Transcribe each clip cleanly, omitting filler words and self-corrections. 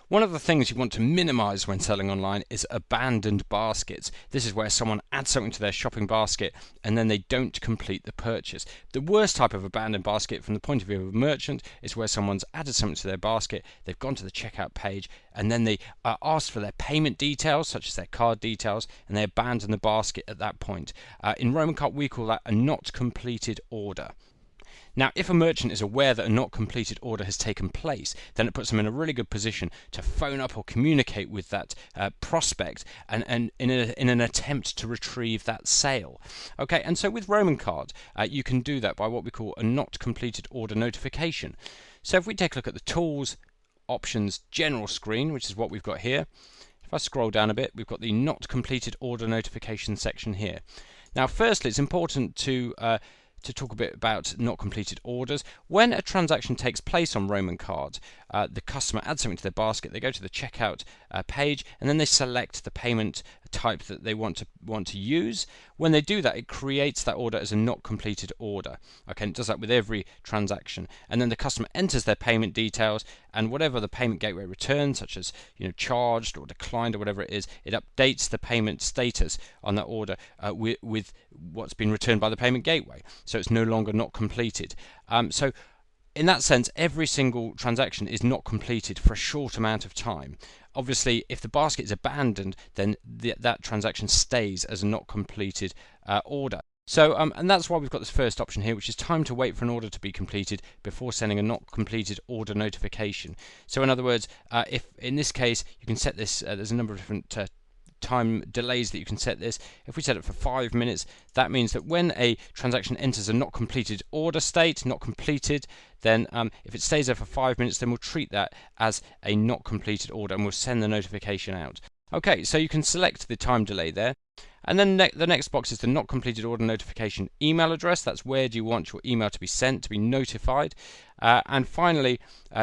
One of the things you want to minimize when selling online is abandoned baskets. This is where someone adds something to their shopping basket and then they don't complete the purchase. The worst type of abandoned basket from the point of view of a merchant is where someone's added something to their basket, they've gone to the checkout page, and then they asked for their payment details, such as their card details, and they abandon the basket at that point. In RomanCart, we call that a not completed order. Now, if a merchant is aware that a not completed order has taken place, then it puts them in a really good position to phone up or communicate with that prospect and in an attempt to retrieve that sale. Okay, and so with RomanCart, you can do that by what we call a not completed order notification. So if we take a look at the Tools, Options, General screen, which is what we've got here. If I scroll down a bit, we've got the not completed order notification section here. Now, firstly, it's important to talk a bit about not completed orders. When a transaction takes place on RomanCart, the customer adds something to their basket, they go to the checkout page, and then they select the payment type that they want to use. When they do that, it creates that order as a not completed order. Okay, and it does that with every transaction. And then the customer enters their payment details, and whatever the payment gateway returns, such as charged or declined or whatever it is, it updates the payment status on that order with what's been returned by the payment gateway. So it's no longer not completed. So in that sense, every single transaction is not completed for a short amount of time. Obviously, if the basket is abandoned, then that transaction stays as a not completed order. So, and that's why we've got this first option here, which is time to wait for an order to be completed before sending a not completed order notification. So in other words, if in this case, you can set this, there's a number of different time delays that you can set this. If we set it for 5 minutes, that means that when a transaction enters a not completed order state, not completed, then if it stays there for 5 minutes, then we'll treat that as a not completed order and we'll send the notification out. Okay, so you can select the time delay there. And then the next box is the not completed order notification email address. That's where do you want your email to be sent, to be notified. And finally,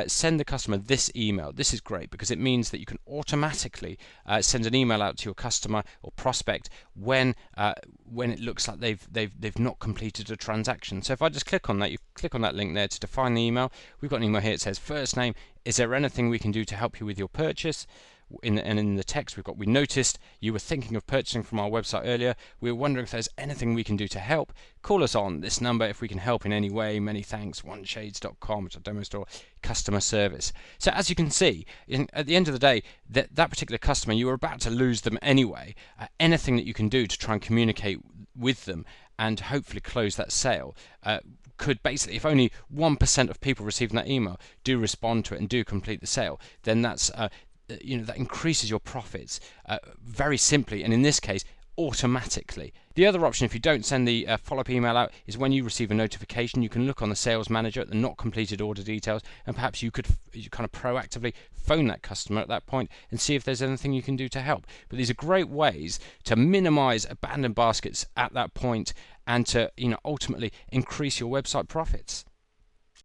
send the customer this email. This is great because it means that you can automatically send an email out to your customer or prospect when it looks like they've not completed a transaction. So if I just click on that, you click on that link there to define the email. We've got an email here. It says first name. Is there anything we can do to help you with your purchase? And in the text we've got, we noticed you were thinking of purchasing from our website earlier. We were wondering if there's anything we can do to help. Call us on this number if we can help in any way. Many thanks. oneshades.com, which is our demo store, customer service. So as you can see, at the end of the day, that particular customer, you were about to lose them anyway. Anything that you can do to try and communicate with them and hopefully close that sale could basically, if only 1% of people receiving that email do respond to it and do complete the sale, then that's that increases your profits very simply, and in this case automatically. The other option, if you don't send the follow-up email out, is when you receive a notification, you can look on the sales manager at the not completed order details, and perhaps you could kind of proactively phone that customer at that point and see if there's anything you can do to help. But these are great ways to minimize abandoned baskets at that point and to ultimately increase your website profits.